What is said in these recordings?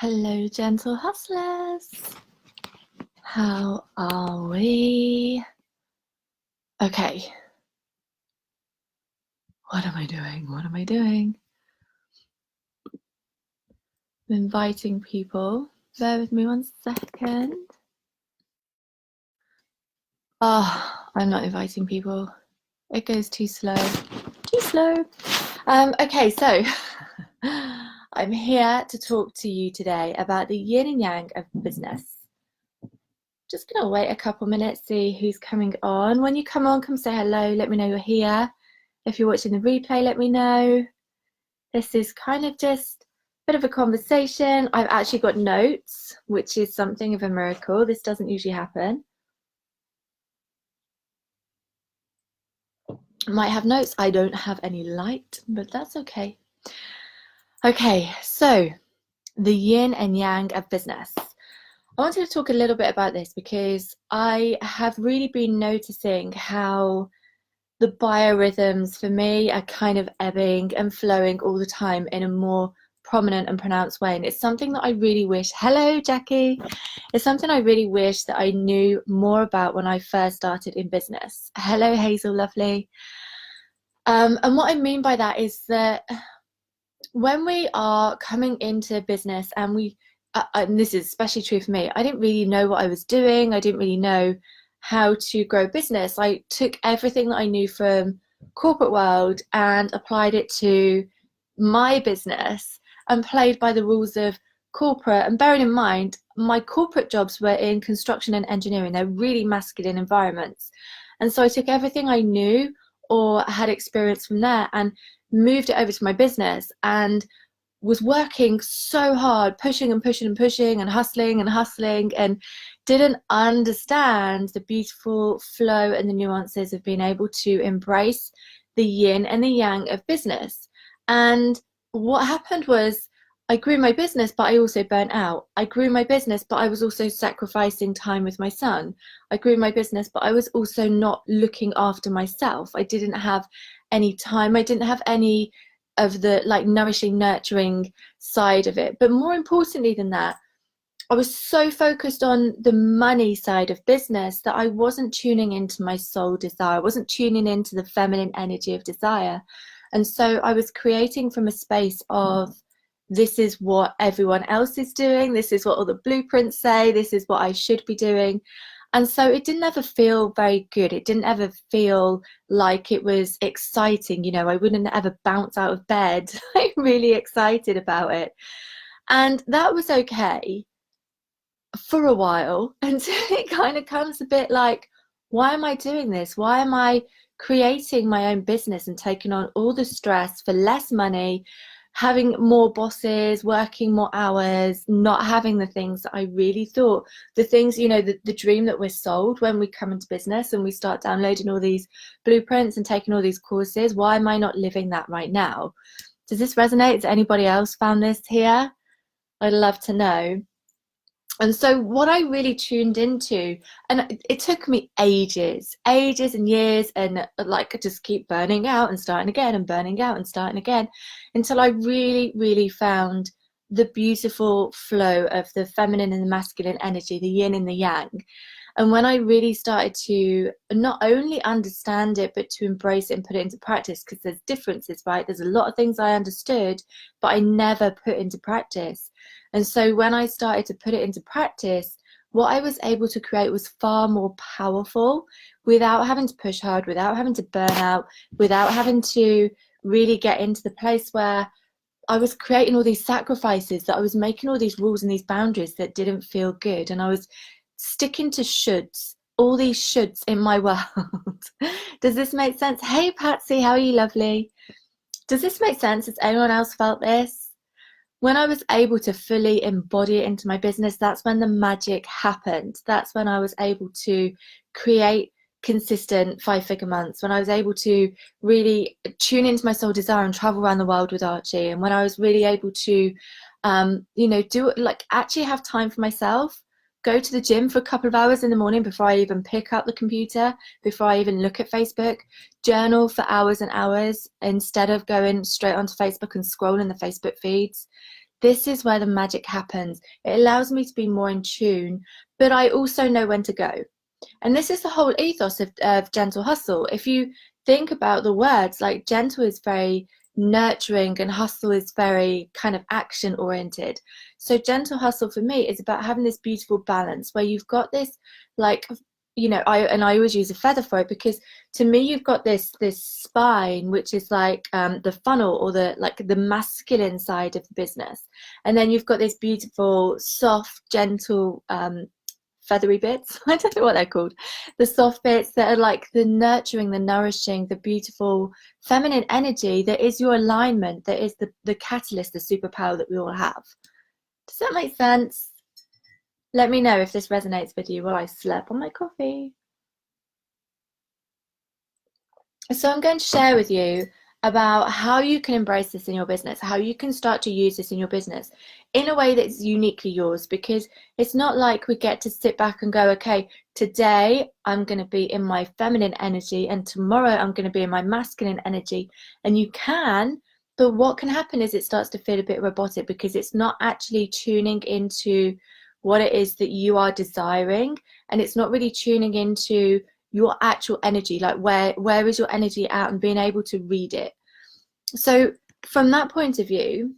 Hello, gentle hustlers. How are we? Okay. What am I doing? I'm inviting people. Bear with me 1 second. Oh, I'm not inviting people. It goes too slow. Okay, so I'm here to talk to you today about the yin and yang of business. Just gonna wait a couple minutes, see who's coming on. When you come on, come say hello, let me know you're here. If you're watching the replay, let me know. This is kind of just a bit of a conversation. I've actually got notes, which is something of a miracle. This doesn't usually happen. I might have notes. I don't have any light, but that's okay. Okay, so the yin and yang of business. I wanted to talk a little bit about this because I have really been noticing how the biorhythms for me are kind of ebbing and flowing all the time in a more prominent and pronounced way. And it's something that I really wish, hello Jackie, it's something I really wish that I knew more about when I first started in business. Hello Hazel, lovely. And what I mean by that is that when we are coming into business and and this is especially true for me, I didn't really know what I was doing. I didn't really know how to grow business. I took everything that I knew from corporate world and applied it to my business and played by the rules of corporate. And bearing in mind, my corporate jobs were in construction and engineering. They're really masculine environments. And so I took everything I knew or had experience from there and moved it over to my business and was working so hard, pushing and pushing and pushing and hustling and didn't understand the beautiful flow and the nuances of being able to embrace the yin and the yang of business. And what happened was I grew my business, but I also burnt out. I grew my business, but I was also sacrificing time with my son. I grew my business, but I was also not looking after myself. I didn't have any time. I didn't have any of the nourishing, nurturing side of it. But more importantly than that, I was so focused on the money side of business that I wasn't tuning into my soul desire. I wasn't tuning into the feminine energy of desire. And so I was creating from a space of, this is what everyone else is doing. This is what all the blueprints say. This is what I should be doing. And so it didn't ever feel very good. It didn't ever feel like it was exciting. I wouldn't ever bounce out of bed like really excited about it. And that was okay for a while until it kind of comes a bit like, why am I doing this? Why am I creating my own business and taking on all the stress for less money, having more bosses, working more hours, not having the things that I really thought, the things, the dream that we're sold when we come into business and we start downloading all these blueprints and taking all these courses. Why am I not living that right now? Does this resonate? Has anybody else found this here? I'd love to know. And so what I really tuned into, and it took me ages and years, and I just keep burning out and starting again and burning out and starting again until I really, really found the beautiful flow of the feminine and the masculine energy, the yin and the yang. And when I really started to not only understand it, but to embrace it and put it into practice, because there's differences, right? There's a lot of things I understood, but I never put into practice. And so when I started to put it into practice, what I was able to create was far more powerful without having to push hard, without having to burn out, without having to really get into the place where I was creating all these sacrifices, that I was making all these rules and these boundaries that didn't feel good. And I was sticking to shoulds, all these shoulds in my world. Does this make sense? Hey, Patsy, how are you, lovely? Does this make sense? Has anyone else felt this? When I was able to fully embody it into my business, that's when the magic happened. That's when I was able to create consistent 5-figure months, when I was able to really tune into my soul desire and travel around the world with Archie, and when I was really able to do it, actually have time for myself, go to the gym for a couple of hours in the morning before I even pick up the computer, before I even look at Facebook, journal for hours and hours instead of going straight onto Facebook and scrolling the Facebook feeds. this is where the magic happens. It allows me to be more in tune, but I also know when to go. And this is the whole ethos of gentle hustle. If you think about the words, like gentle is very nurturing and hustle is very kind of action oriented. So gentle hustle for me is about having this beautiful balance where you've got this, like, you know, I always use a feather for it, because to me you've got this spine, which is like the funnel, or the masculine side of the business, and then you've got this beautiful soft gentle feathery bits. I don't know what they're called. The soft bits that are like the nurturing, the nourishing, the beautiful feminine energy that is your alignment, that is the catalyst, the superpower that we all have. Does that make sense? Let me know if this resonates with you while I slurp on my coffee. So I'm going to share with you about how you can embrace this in your business, how you can start to use this in your business in a way that's uniquely yours, because it's not like we get to sit back and go, okay, today I'm going to be in my feminine energy and tomorrow I'm going to be in my masculine energy. And you can, but what can happen is it starts to feel a bit robotic, because it's not actually tuning into what it is that you are desiring, and it's not really tuning into your actual energy, like where is your energy at, and being able to read it. So from that point of view,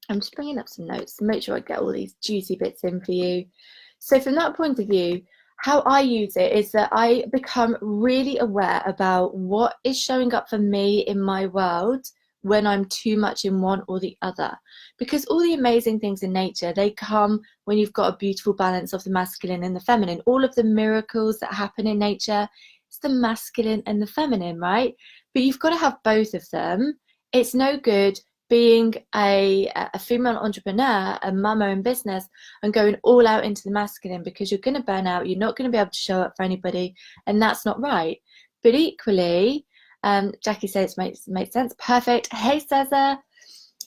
I'm just bringing up some notes to make sure I get all these juicy bits in for you. So from that point of view, how I use it is that I become really aware about what is showing up for me in my world when I'm too much in one or the other. Because all the amazing things in nature, they come when you've got a beautiful balance of the masculine and the feminine. All of the miracles that happen in nature, it's the masculine and the feminine, right? But you've got to have both of them. It's no good being a female entrepreneur, a mama in business, and going all out into the masculine, because you're going to burn out. You're not going to be able to show up for anybody, and that's not right. But equally, Jackie says it makes sense. Perfect. Hey, Cesar.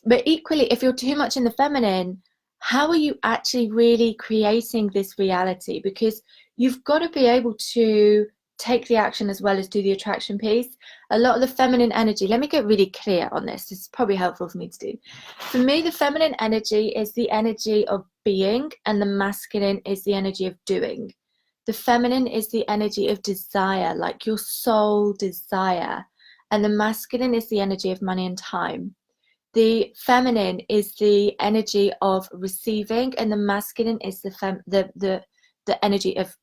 But equally, if you're too much in the feminine, how are you actually really creating this reality? Because you've got to be able to take the action as well as do the attraction piece. A lot of the feminine energy, let me get really clear on this. This is probably helpful for me to do. For me, the feminine energy is the energy of being, and the masculine is the energy of doing. The feminine is the energy of desire, like your soul desire. And the masculine is the energy of money and time. The feminine is the energy of receiving, and the masculine is the energy of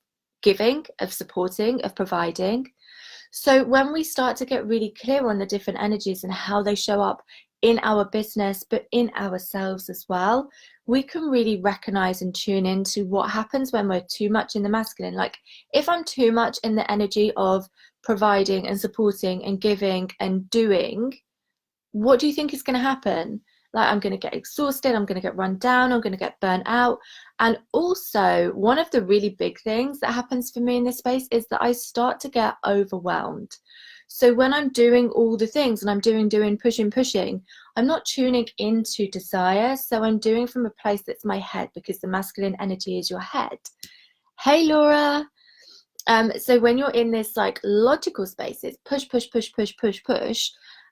giving, of supporting, of providing. So when we start to get really clear on the different energies and how they show up in our business, but in ourselves as well, we can really recognize and tune into what happens when we're too much in the masculine. Like if I'm too much in the energy of providing and supporting and giving and doing, what do you think is going to happen? Like I'm going to get exhausted, I'm going to get run down, I'm going to get burnt out. And also, one of the really big things that happens for me in this space is that I start to get overwhelmed. So when I'm doing all the things and I'm doing, pushing, I'm not tuning into desire. So I'm doing from a place that's my head, because the masculine energy is your head. Hey, Laura. So when you're in this like logical space, it's push.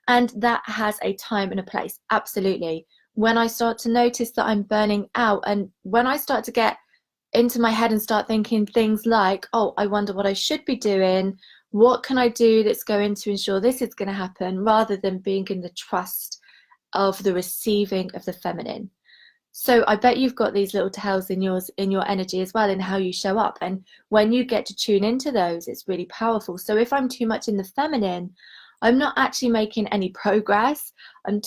And that has a time and a place, absolutely. When I start to notice that I'm burning out, and when I start to get into my head and start thinking things like, oh, I wonder what I should be doing, what can I do that's going to ensure this is going to happen, rather than being in the trust of the receiving of the feminine. So I bet you've got these little tells in your energy as well, in how you show up. And when you get to tune into those, it's really powerful. So if I'm too much in the feminine, I'm not actually making any progress. I'm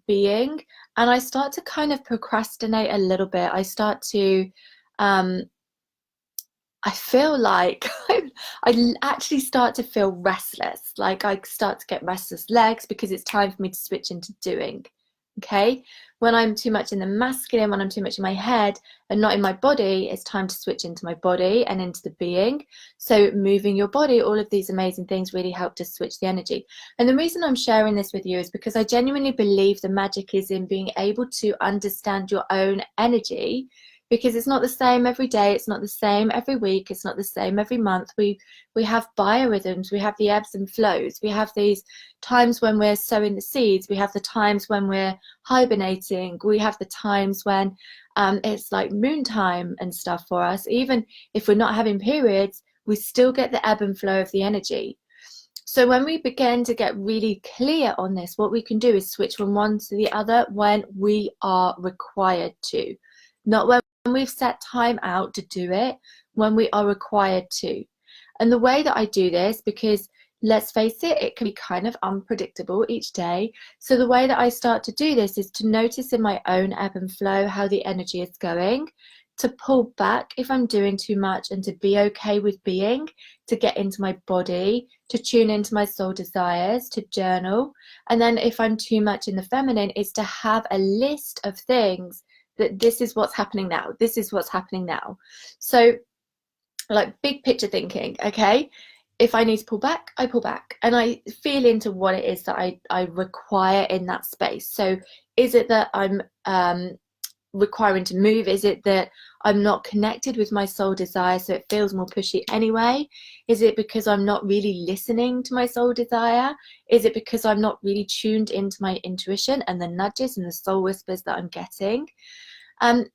being, and I start to kind of procrastinate a little bit. I start to, I feel like I actually start to feel restless. Like I start to get restless legs, because it's time for me to switch into doing. Okay, when I'm too much in the masculine, when I'm too much in my head and not in my body, it's time to switch into my body and into the being. So moving your body, all of these amazing things really help to switch the energy. And the reason I'm sharing this with you is because I genuinely believe the magic is in being able to understand your own energy, because it's not the same every day, it's not the same every week, it's not the same every month. We have biorhythms, we have the ebbs and flows, we have these times when we're sowing the seeds, we have the times when we're hibernating, we have the times when it's like moon time and stuff for us. Even if we're not having periods, we still get the ebb and flow of the energy. So when we begin to get really clear on this, what we can do is switch from one to the other when we are required to, not when we've set time out to do it, when we are required to. And the way that I do this, because let's face it, it can be kind of unpredictable each day. So the way that I start to do this is to notice in my own ebb and flow how the energy is going, to pull back if I'm doing too much, and to be okay with being, to get into my body, to tune into my soul desires, to journal. And then if I'm too much in the feminine, is to have a list of things that this is what's happening now. This is what's happening now. So like big picture thinking, okay? If I need to pull back, I pull back, and I feel into what it is that I require in that space. So is it that I'm requiring to move? Is it that I'm not connected with my soul desire, so it feels more pushy anyway? Is it because I'm not really listening to my soul desire? Is it because I'm not really tuned into my intuition and the nudges and the soul whispers that I'm getting? And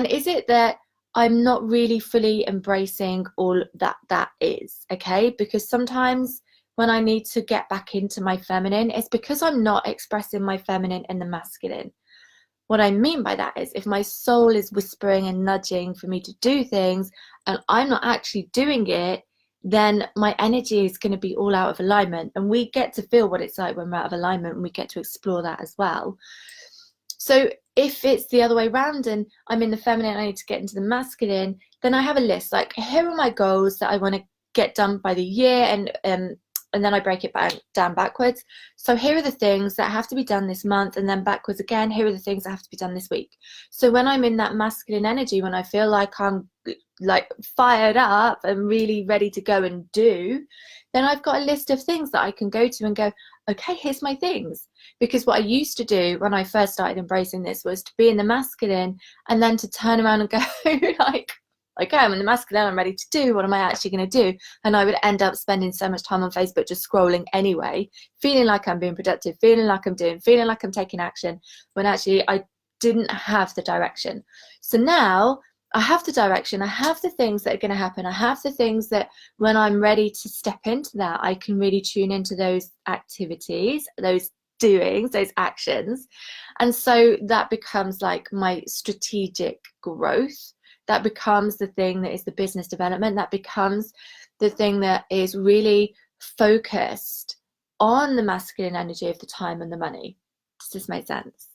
is it that I'm not really fully embracing all that is, okay? Because sometimes when I need to get back into my feminine, it's because I'm not expressing my feminine in the masculine. What I mean by that is if my soul is whispering and nudging for me to do things and I'm not actually doing it, then my energy is going to be all out of alignment. And we get to feel what it's like when we're out of alignment, and we get to explore that as well. So if it's the other way around and I'm in the feminine, I need to get into the masculine, then I have a list, like here are my goals that I want to get done by the year, and then I break it down backwards. So here are the things that have to be done this month, and then backwards again, here are the things that have to be done this week. So when I'm in that masculine energy, when I feel like I'm like fired up and really ready to go and do, then I've got a list of things that I can go to and go, okay, here's my things. Because what I used to do when I first started embracing this was to be in the masculine and then to turn around and go like, okay, I'm in the masculine, I'm ready to do, what am I actually going to do? And I would end up spending so much time on Facebook just scrolling anyway, feeling like I'm being productive, feeling like I'm doing, feeling like I'm taking action, when actually I didn't have the direction. So now I have the direction, I have the things that are going to happen, I have the things that when I'm ready to step into that, I can really tune into those activities, those doings, those actions. And so that becomes like my strategic growth. That becomes the thing that is the business development. That becomes the thing that is really focused on the masculine energy of the time and the money. Does this make sense?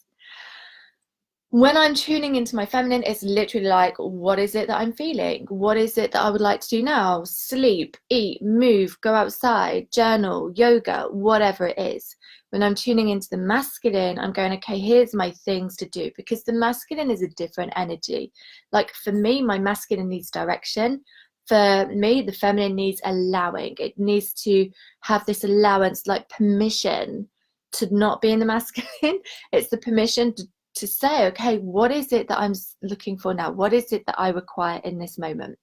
When I'm tuning into my feminine, it's literally like, what is it that I'm feeling? What is it that I would like to do now? Sleep, eat, move, go outside, journal, yoga, whatever it is. When I'm tuning into the masculine, I'm going, okay, here's my things to do, because the masculine is a different energy. Like for me, my masculine needs direction. For me, the feminine needs allowing. It needs to have this allowance, like permission to not be in the masculine. It's the permission to say, okay, what is it that I'm looking for now? What is it that I require in this moment?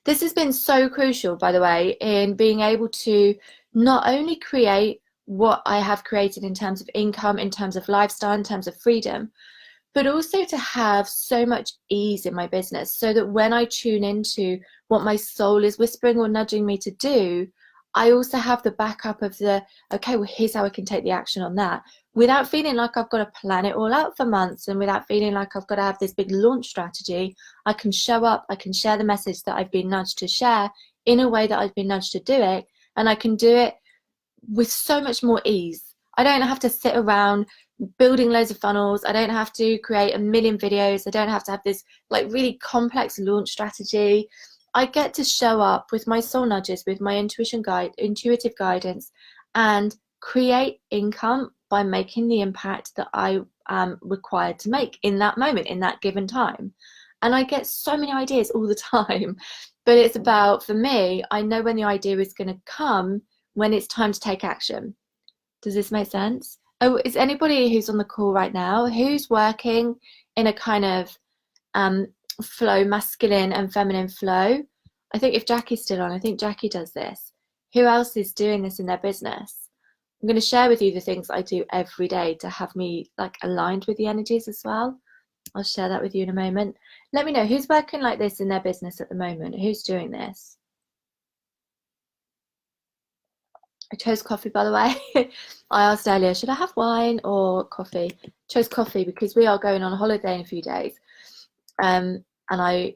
This has been so crucial, by the way, in being able to not only create what I have created in terms of income, in terms of lifestyle, in terms of freedom, but also to have so much ease in my business, so that when I tune into what my soul is whispering or nudging me to do, I also have the backup of the, okay, well, here's how I can take the action on that, without feeling like I've got to plan it all out for months, and without feeling like I've got to have this big launch strategy. I can show up, I can share the message that I've been nudged to share in a way that I've been nudged to do it, and I can do it with so much more ease. I don't have to sit around building loads of funnels. I don't have to create a million videos. I don't have to have this like really complex launch strategy. I get to show up with my soul nudges, with my intuitive guidance, and create income by making the impact that I am required to make in that moment, in that given time. And I get so many ideas all the time, but it's about, for me, I know when the idea is going to come, when it's time to take action. Does this make sense? Oh, is anybody who's on the call right now who's working in a kind of flow, masculine and feminine flow. I think if Jackie's still on, I think Jackie does this. Who else is doing this in their business? I'm going to share with you the things I do every day to have me like aligned with the energies as well. I'll share that with you in a moment. Let me know who's working like this in their business at the moment. Who's doing this? I chose coffee, by the way. I asked earlier, should I have wine or coffee? I chose coffee because we are going on a holiday in a few days. And I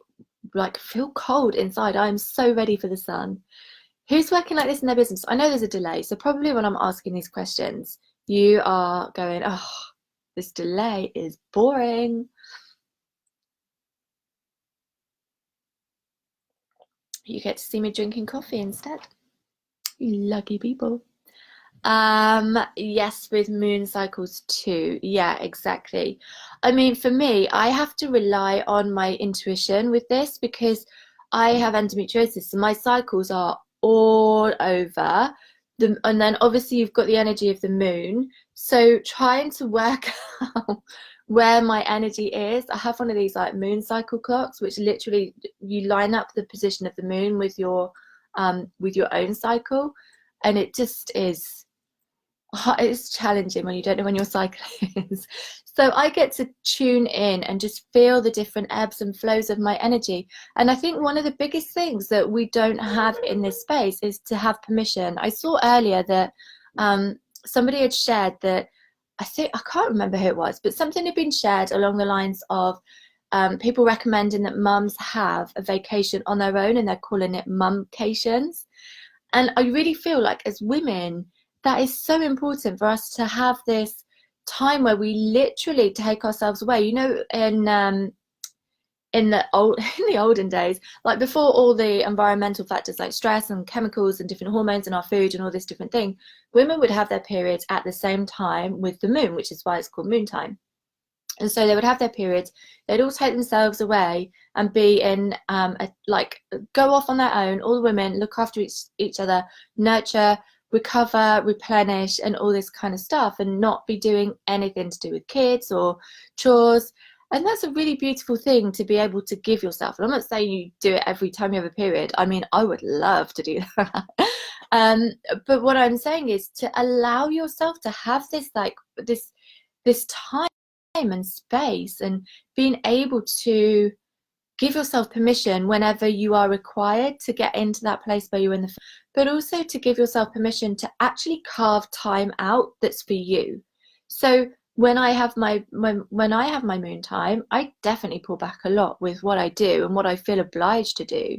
like feel cold inside. I'm so ready for the sun. Who's working like this in their business? I know there's a delay, so probably when I'm asking these questions, you are going, oh, this delay is boring. You get to see me drinking coffee instead. You lucky people. Yes, with moon cycles too. Yeah, exactly. I mean, for me, I have to rely on my intuition with this because I have endometriosis, so my cycles are all over. And then obviously you've got the energy of the moon. So trying to work out where my energy is, I have one of these like moon cycle clocks, which literally you line up the position of the moon with your own cycle, and it just is. It's challenging when you don't know when your cycle is. So I get to tune in and just feel the different ebbs and flows of my energy. And I think one of the biggest things that we don't have in this space is to have permission. I saw earlier that somebody had shared that, I can't remember who it was, but something had been shared along the lines of people recommending that mums have a vacation on their own, and they're calling it mumcations. And I really feel like as women, that is so important for us to have this time where we literally take ourselves away. You know, in the olden days, like before all the environmental factors like stress and chemicals and different hormones in our food and all this different thing, women would have their periods at the same time with the moon, which is why it's called moon time. And so they would have their periods, they'd all take themselves away and be in go off on their own, all the women look after each other, nurture, recover, replenish, and all this kind of stuff, and not be doing anything to do with kids or chores. And that's a really beautiful thing to be able to give yourself. And I'm not saying you do it every time you have a period. I mean, I would love to do that. But what I'm saying is to allow yourself to have this time and space, and being able to give yourself permission whenever you are required to get into that place where you're in the, but also to give yourself permission to actually carve time out that's for you. So when I have my moon time, I definitely pull back a lot with what I do and what I feel obliged to do.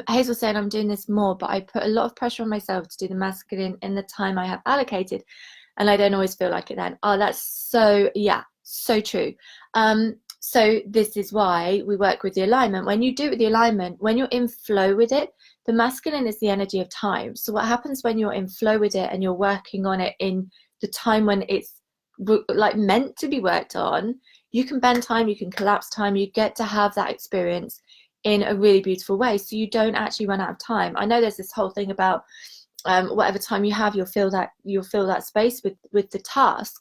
Hazel saying I'm doing this more, but I put a lot of pressure on myself to do the masculine in the time I have allocated, and I don't always feel like it then. Oh, that's so, yeah, so true. So this is why we work with the alignment. When you do it with the alignment, when you're in flow with it, the masculine is the energy of time. So what happens when you're in flow with it and you're working on it in the time when it's like meant to be worked on, you can bend time, you can collapse time, you get to have that experience in a really beautiful way. So you don't actually run out of time. I know there's this whole thing about whatever time you have, you'll feel that space with the task.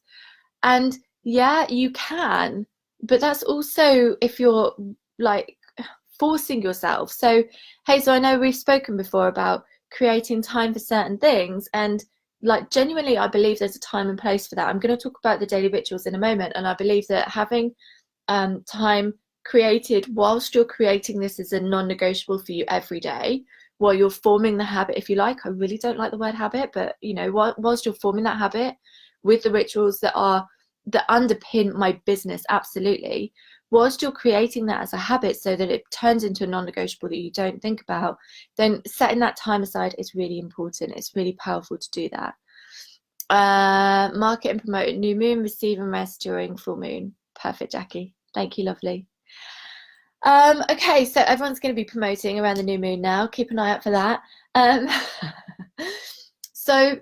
And yeah, you can, but that's also if you're like forcing yourself. So Hazel, I know we've spoken before about creating time for certain things, and like genuinely I believe there's a time and place for that. I'm going to talk about the daily rituals in a moment, and I believe that having time created whilst you're creating this is a non-negotiable for you every day while you're forming the habit, if you like. I really don't like the word habit, but you know, whilst you're forming that habit with the rituals that underpin my business, absolutely, whilst you're creating that as a habit so that it turns into a non-negotiable that you don't think about, then setting that time aside is really important. It's really powerful to do that. Market and promote new moon, receive and rest during full moon. Perfect, Jackie. Thank you, lovely. Okay, so everyone's going to be promoting around the new moon now. Keep an eye out for that. So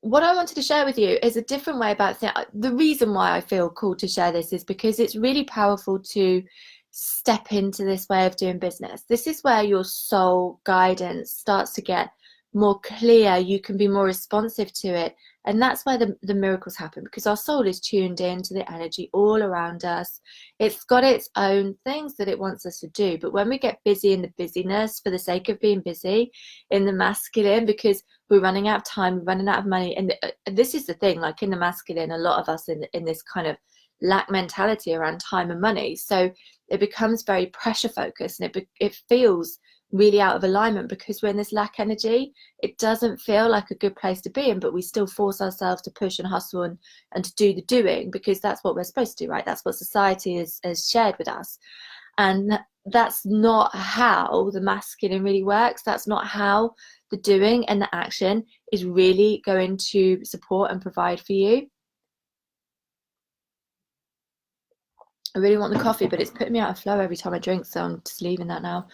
what I wanted to share with you is a different way about things. The reason why I feel called to share this is because it's really powerful to step into this way of doing business. This is where your soul guidance starts to get more clear, you can be more responsive to it. And that's why the miracles happen, because our soul is tuned in to the energy all around us. It's got its own things that it wants us to do. But when we get busy in the busyness for the sake of being busy, in the masculine, because we're running out of time, we're running out of money. And this is the thing, like in the masculine, a lot of us in this kind of lack mentality around time and money. So it becomes very pressure focused, and it feels really out of alignment, because we're in this lack energy. It doesn't feel like a good place to be in, but we still force ourselves to push and hustle and to do the doing, because that's what we're supposed to do, right? That's what society has shared with us. And that's not how the masculine really works. That's not how the doing and the action is really going to support and provide for you. I really want the coffee, but it's putting me out of flow every time I drink, so I'm just leaving that now.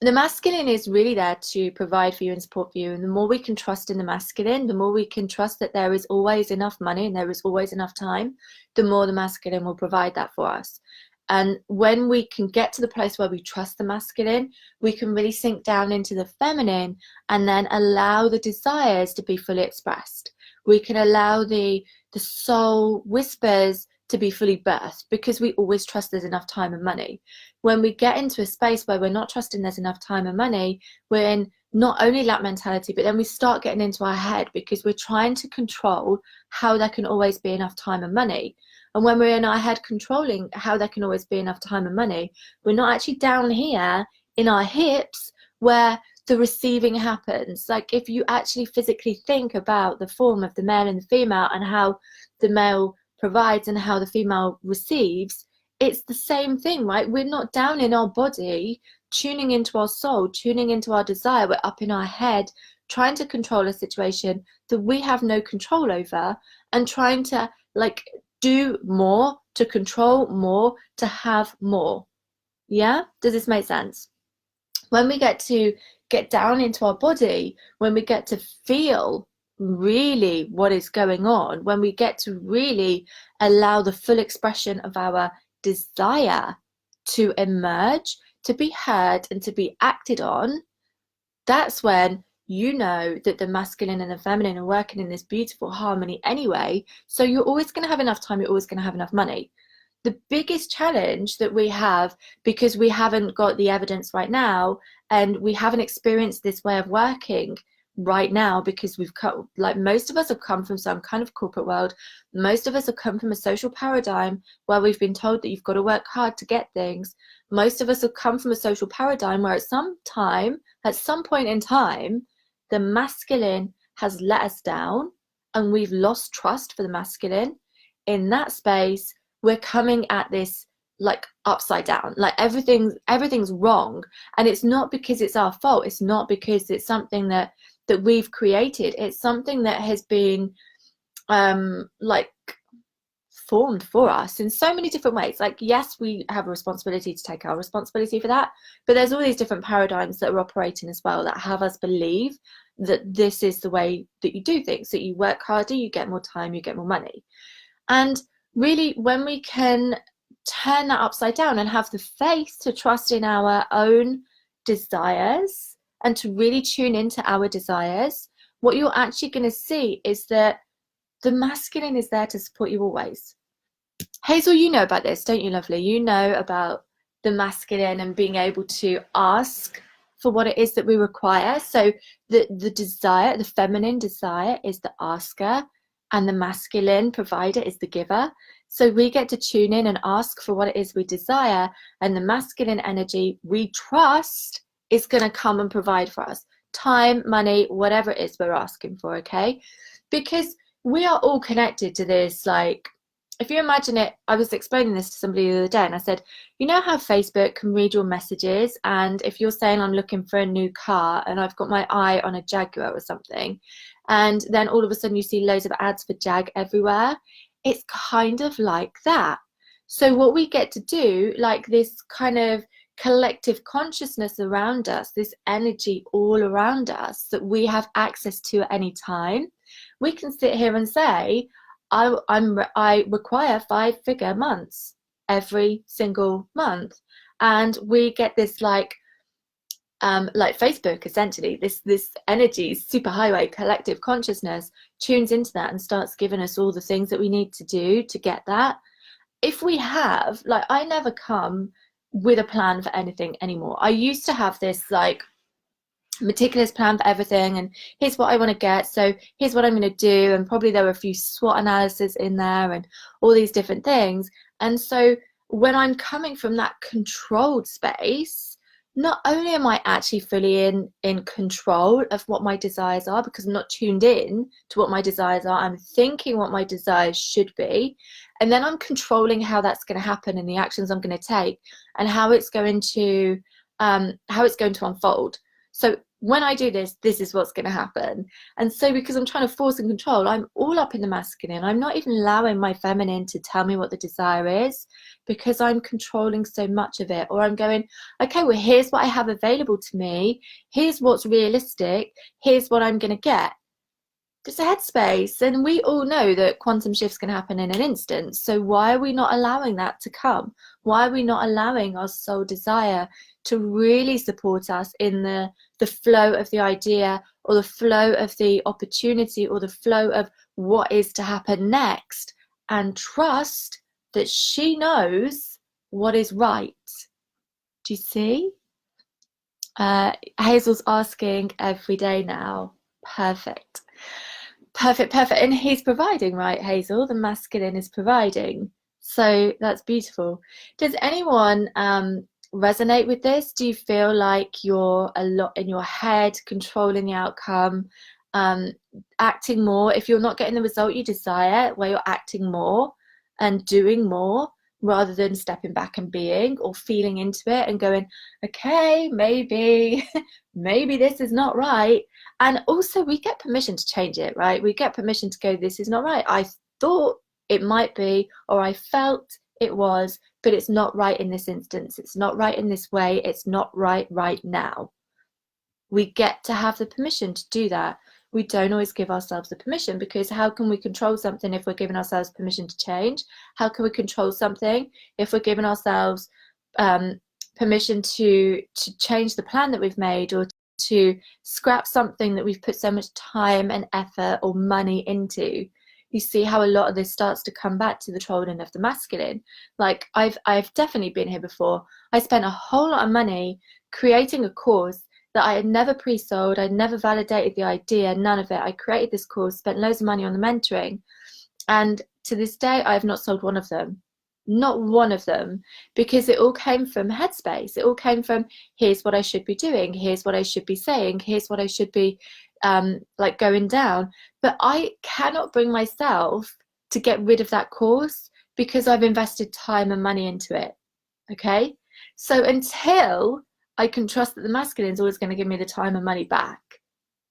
The masculine is really there to provide for you and support for you. And the more we can trust in the masculine, the more we can trust that there is always enough money and there is always enough time, the more the masculine will provide that for us. And when we can get to the place where we trust the masculine, we can really sink down into the feminine and then allow the desires to be fully expressed. We can allow the soul whispers to be fully birthed, because we always trust there's enough time and money. When we get into a space where we're not trusting there's enough time and money, we're in not only lack mentality, but then we start getting into our head, because we're trying to control how there can always be enough time and money. And when we're in our head controlling how there can always be enough time and money, we're not actually down here in our hips where the receiving happens. Like, if you actually physically think about the form of the male and the female, and how the male provides and how the female receives, it's the same thing, right? We're not down in our body tuning into our soul, tuning into our desire. We're up in our head trying to control a situation that we have no control over, and trying to like do more, to control more, to have more. Yeah, does this make sense? When we get to get down into our body, when we get to feel really what is going on, when we get to really allow the full expression of our desire to emerge, to be heard and to be acted on, that's when you know that the masculine and the feminine are working in this beautiful harmony anyway. So you're always going to have enough time, you're always going to have enough money. The biggest challenge that we have, because we haven't got the evidence right now, and we haven't experienced this way of working right now, because we've come, like most of us have come from some kind of corporate world. Most of us have come from a social paradigm where we've been told that you've got to work hard to get things. Most of us have come from a social paradigm where at some point in time, the masculine has let us down and we've lost trust for the masculine. In that space, we're coming at this like upside down, like everything's wrong. And it's not because it's our fault. It's not because it's something that we've created. It's something that has been like formed for us in so many different ways. Like, yes, we have a responsibility to take our responsibility for that, but there's all these different paradigms that are operating as well that have us believe that this is the way that you do things, that you work harder, you get more time, you get more money. And really, when we can turn that upside down and have the faith to trust in our own desires and to really tune into our desires, what you're actually going to see is that the masculine is there to support you always. Hazel, you know about this, don't you, lovely? You know about the masculine and being able to ask for what it is that we require. So the desire, the feminine desire, is the asker, and the masculine provider is the giver. So we get to tune in and ask for what it is we desire, and the masculine energy we trust is going to come and provide for us. Time, money, whatever it is we're asking for, okay? Because we are all connected to this. Like, if you imagine it, I was explaining this to somebody the other day, and I said, you know how Facebook can read your messages, and if you're saying I'm looking for a new car and I've got my eye on a Jaguar or something, and then all of a sudden you see loads of ads for Jag everywhere, it's kind of like that. So what we get to do, like this kind of collective consciousness around us, this energy all around us that we have access to at any time, we can sit here and say, I require 5-figure months every single month. And we get this like like Facebook, essentially, this energy, superhighway, collective consciousness tunes into that and starts giving us all the things that we need to do to get that. If we have, like, I never come with a plan for anything anymore. I used to have this like meticulous plan for everything, and here's what I want to get, so here's what I'm going to do, and probably there were a few SWOT analysis in there and all these different things. And so when I'm coming from that controlled space, not only am I actually fully in control of what my desires are, because I'm not tuned in to what my desires are, I'm thinking what my desires should be, and then I'm controlling how that's going to happen and the actions I'm going to take and how it's going to unfold. So when I do this, this is what's going to happen. And so because I'm trying to force and control, I'm all up in the masculine. I'm not even allowing my feminine to tell me what the desire is, because I'm controlling so much of it. Or I'm going, okay, well, here's what I have available to me. Here's what's realistic. Here's what I'm going to get. It's a headspace, and we all know that quantum shifts can happen in an instant. So why are we not allowing that to come? Why are we not allowing our soul desire to really support us in the flow of the idea, or the flow of the opportunity, or the flow of what is to happen next, and trust that she knows what is right? Do you see? Hazel's asking every day now. Perfect. Perfect, perfect. And he's providing, right, Hazel? The masculine is providing. So that's beautiful. Does anyone resonate with this? Do you feel like you're a lot in your head, controlling the outcome, acting more? If you're not getting the result you desire, where you're acting more and doing more rather than stepping back and being, or feeling into it and going, okay, maybe this is not right. And also we get permission to change it, right? We get permission to go, this is not right. I thought it might be, or I felt it was, but it's not right in this instance. It's not right in this way. It's not right now. We get to have the permission to do that. We don't always give ourselves the permission, because how can we control something if we're giving ourselves permission to change? How can we control something if we're giving ourselves permission to change the plan that we've made, or to scrap something that we've put so much time and effort or money into? You see how a lot of this starts to come back to the trolling of the masculine. Like I've definitely been here before. I spent a whole lot of money creating a course that I had never pre-sold. I'd never validated the idea, none of it. I created this course, spent loads of money on the mentoring, and to this day I have not sold one of them. Not one of them, because it all came from headspace. It all came from, here's what I should be doing, here's what I should be saying, here's what I should be like going down. But I cannot bring myself to get rid of that course, because I've invested time and money into it. Okay, so until I can trust that the masculine is always going to give me the time and money back,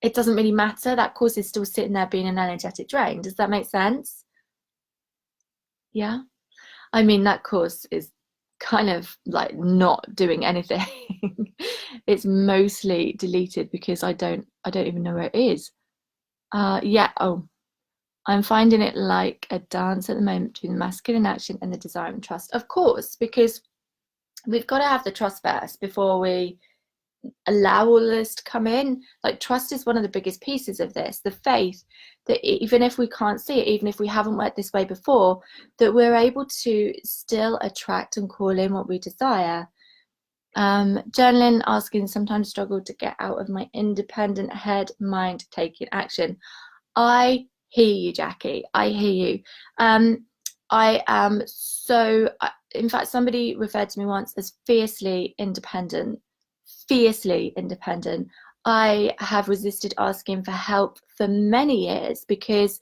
it doesn't really matter. That course is still sitting there being an energetic drain. Does that make sense? Yeah. I mean, that course is kind of like not doing anything. It's mostly deleted because I don't even know where it is. Yeah. Oh, I'm finding it like a dance at the moment between the masculine action and the desire and trust. Of course, because we've got to have the trust first before we allow all this to come in. Like, trust is one of the biggest pieces of this, the faith that even if we can't see it, even if we haven't worked this way before, that we're able to still attract and call in what we desire. Journaling asking, sometimes struggle to get out of my independent head mind taking action. I hear you, Jackie. I hear you. I am so, in fact, somebody referred to me once as fiercely independent. Fiercely independent. I have resisted asking for help for many years, because,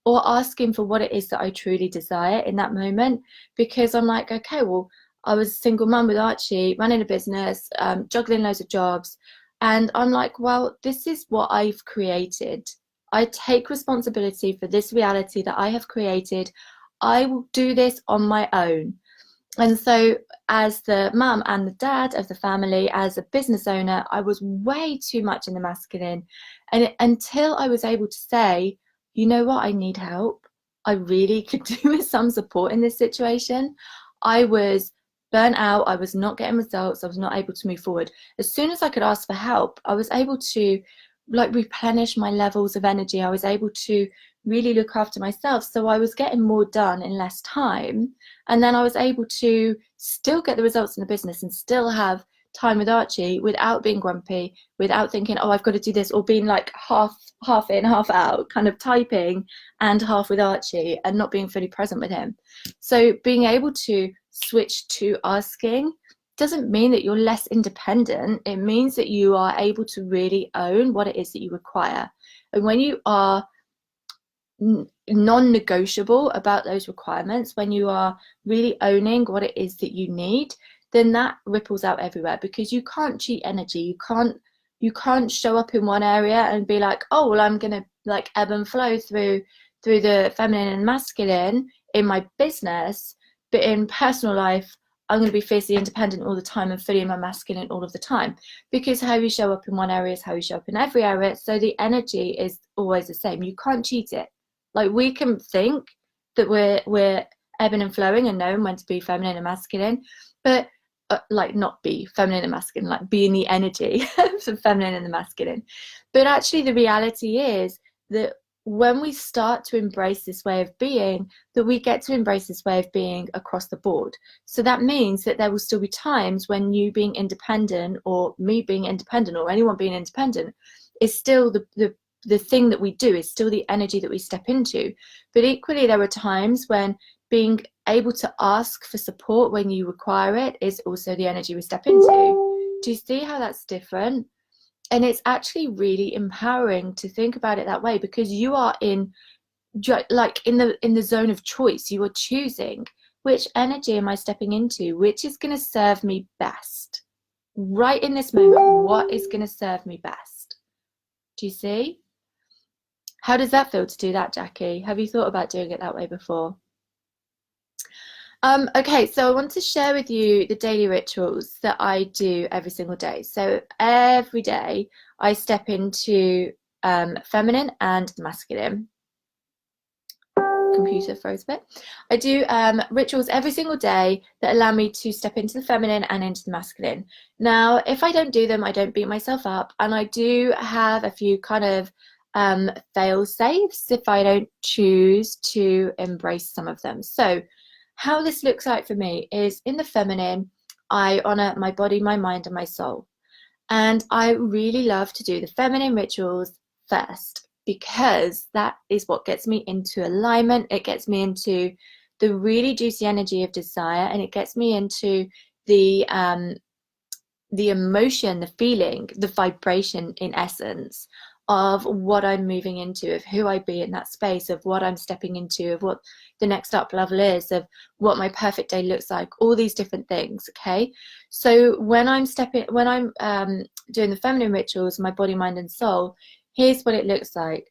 or asking for what it is that I truly desire in that moment, because I'm like, okay, well, I was a single mum with Archie, running a business, juggling loads of jobs, and I'm like, well, this is what I've created. I take responsibility for this reality that I have created. I will do this on my own. And so as the mum and the dad of the family, as a business owner, I was way too much in the masculine. And until I was able to say, you know what, I need help, I really could do with some support in this situation, I was burnt out. I was not getting results. I was not able to move forward. As soon as I could ask for help, I was able to like replenish my levels of energy. I was able to really look after myself. So I was getting more done in less time. And then I was able to still get the results in the business and still have time with Archie without being grumpy, without thinking, oh, I've got to do this, or being like half in, half out, kind of typing and half with Archie and not being fully present with him. So being able to switch to asking doesn't mean that you're less independent. It means that you are able to really own what it is that you require. And when you are non-negotiable about those requirements, when you are really owning what it is that you need, then that ripples out everywhere, because you can't cheat energy. You can't show up in one area and be like, oh, well, I'm gonna like ebb and flow through the feminine and masculine in my business, but in personal life I'm going to be fiercely independent all the time and fully in my masculine all of the time, because how you show up in one area is how you show up in every area. So the energy is always the same. You can't cheat it. Like, we can think that we're ebbing and flowing and knowing when to be feminine and masculine, but like not be feminine and masculine, like be in the energy of the feminine and the masculine. But actually the reality is that when we start to embrace this way of being, that we get to embrace this way of being across the board. So that means that there will still be times when you being independent, or me being independent, or anyone being independent is still the thing that we do, is still the energy that we step into. But equally, there are times when being able to ask for support when you require it is also the energy we step into. Do you see how that's different? And it's actually really empowering to think about it that way, because you are in the zone of choice. You are choosing, which energy am I stepping into, which is going to serve me best right in this moment. What is going to serve me best? Do you see? How does that feel to do that, Jackie? Have you thought about doing it that way before? Okay, so I want to share with you the daily rituals that I do every single day. So every day I step into feminine and masculine. Computer froze a bit. I do rituals every single day that allow me to step into the feminine and into the masculine. Now, if I don't do them, I don't beat myself up, and I do have a few kind of fail safes if I don't choose to embrace some of them. So how this looks like for me is, in the feminine, I honor my body, my mind, and my soul. And I really love to do the feminine rituals first, because that is what gets me into alignment. It gets me into the really juicy energy of desire, and it gets me into the emotion, the feeling, the vibration, in essence, of what I'm moving into, of who I be in that space, of what I'm stepping into, of what the next up level is, of what my perfect day looks like, all these different things. Okay, so when I'm doing the feminine rituals, my body, mind, and soul, here's what it looks like.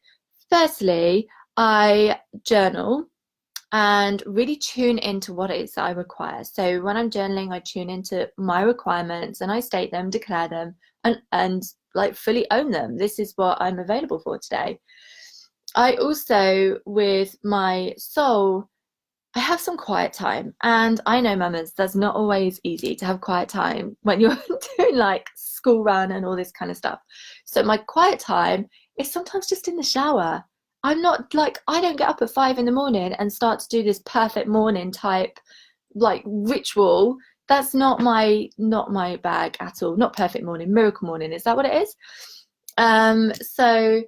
Firstly, I journal and really tune into what it is that I require. So when I'm journaling, I tune into my requirements and I state them, declare them, and like fully own them. This is what I'm available for today. I also, with my soul, I have some quiet time. And I know, mamas, that's not always easy to have quiet time when you're doing like school run and all this kind of stuff. So my quiet time is sometimes just in the shower. I'm not like, I don't get up at 5 in the morning and start to do this perfect morning type like ritual. That's not my bag at all. Not perfect morning, miracle morning. Is that what it is? So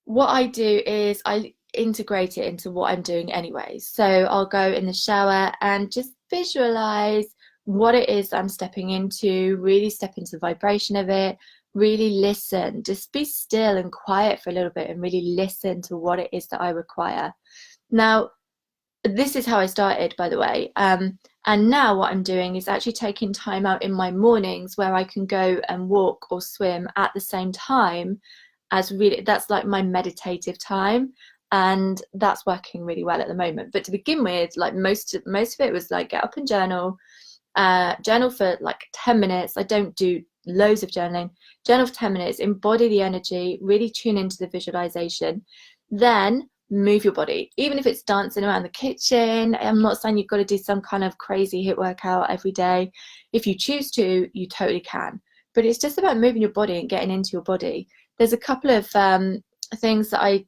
what I do is I integrate it into what I'm doing anyway. So I'll go in the shower and just visualize what it is I'm stepping into, really step into the vibration of it, really listen, just be still and quiet for a little bit and really listen to what it is that I require. Now, this is how I started, by the way. And now what I'm doing is actually taking time out in my mornings where I can go and walk or swim at the same time, as really, that's like my meditative time. And that's working really well at the moment. But to begin with, like most of it was like get up and journal for like 10 minutes. I don't do loads of journaling. Journal for 10 minutes, embody the energy, really tune into the visualization. Then move your body, even if it's dancing around the kitchen. I'm not saying you've got to do some kind of crazy HIIT workout every day. If you choose to, you totally can, but it's just about moving your body and getting into your body. There's a couple of things that I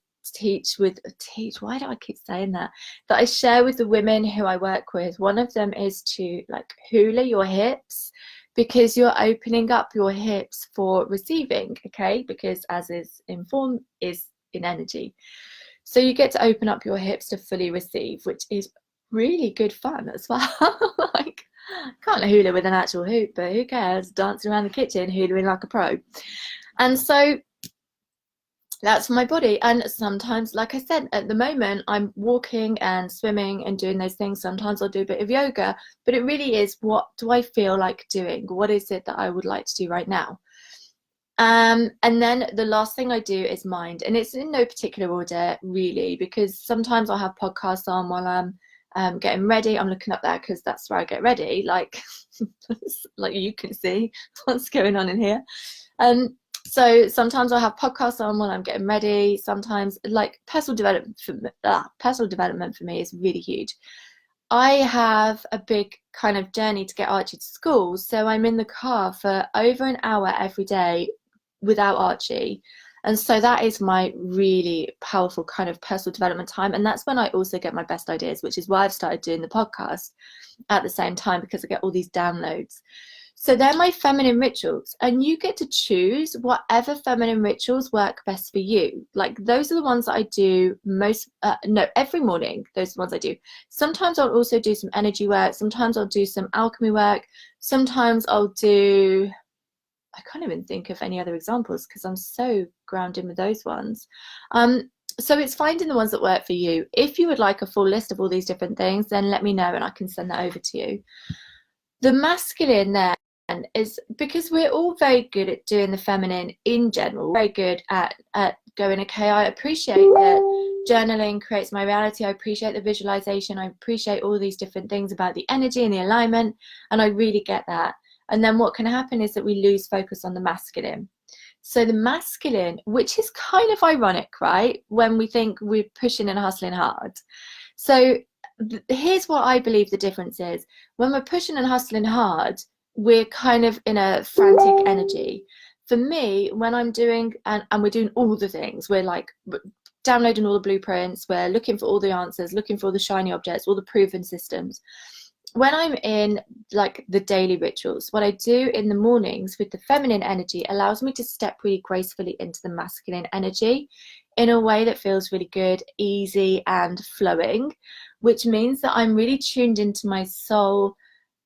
why do I keep saying that I share with the women who I work with. One of them is to like hula your hips, because you're opening up your hips for receiving, okay? Because as is in form is in energy. So you get to open up your hips to fully receive, which is really good fun as well. Like, can't hula with an actual hoop, but who cares? Dancing around the kitchen, hulaing like a pro. And so that's for my body. And sometimes, like I said, at the moment I'm walking and swimming and doing those things. Sometimes I'll do a bit of yoga, but it really is, what do I feel like doing? What is it that I would like to do right now? And then the last thing I do is mind, and it's in no particular order really, because sometimes I'll have podcasts on while I'm getting ready. I'm looking up there because that's where I get ready, like like you can see what's going on in here. So sometimes I'll have podcasts on while I'm getting ready. Sometimes, like, personal development for me is really huge. I have a big kind of journey to get Archie to school, so I'm in the car for over an hour every day without Archie. And so that is my really powerful kind of personal development time. And that's when I also get my best ideas, which is why I've started doing the podcast at the same time, because I get all these downloads. So they're my feminine rituals, and you get to choose whatever feminine rituals work best for you. Like, those are the ones that I do every morning. Those are the ones I do. Sometimes I'll also do some energy work. Sometimes I'll do some alchemy work. Sometimes I'll do, I can't even think of any other examples because I'm so grounded with those ones. So it's finding the ones that work for you. If you would like a full list of all these different things, then let me know and I can send that over to you. The masculine there is, because we're all very good at doing the feminine in general, very good at going, okay, I appreciate that journaling creates my reality. I appreciate the visualization. I appreciate all these different things about the energy and the alignment, and I really get that. And then what can happen is that we lose focus on the masculine. So the masculine, which is kind of ironic, right? When we think we're pushing and hustling hard. So here's what I believe the difference is. When we're pushing and hustling hard, we're kind of in a frantic energy. For me, when I'm doing, and we're doing all the things, we're like downloading all the blueprints, we're looking for all the answers, looking for all the shiny objects, all the proven systems. When I'm in like the daily rituals, what I do in the mornings with the feminine energy allows me to step really gracefully into the masculine energy in a way that feels really good, easy and flowing, which means that I'm really tuned into my soul,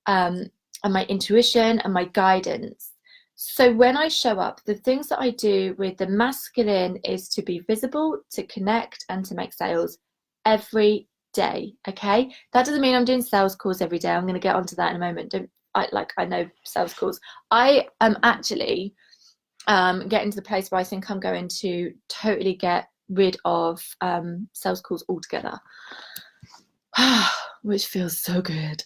and my intuition and my guidance. So when I show up, the things that I do with the masculine is to be visible, to connect, and to make sales every day. Okay, that doesn't mean I'm doing sales calls every day. I'm going to get onto that in a moment. I know sales calls. I am actually getting to the place where I think I'm going to totally get rid of sales calls altogether, which feels so good.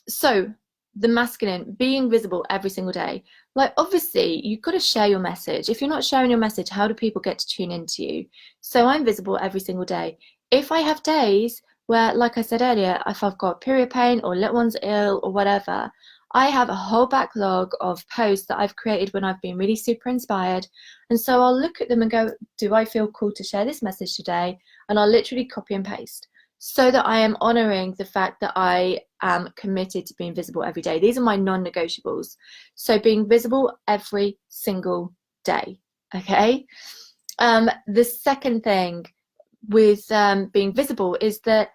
So the masculine, being visible every single day. Like, obviously you've got to share your message. If you're not sharing your message, how do people get to tune into you? So I'm visible every single day. If I have days where, like I said earlier, if I've got period pain or little one's ill or whatever, I have a whole backlog of posts that I've created when I've been really super inspired. And so I'll look at them and go, do I feel called to share this message today? And I'll literally copy and paste, so that I am honoring the fact that I am committed to being visible every day. These are my non-negotiables. So being visible every single day, okay? The second thing with being visible is that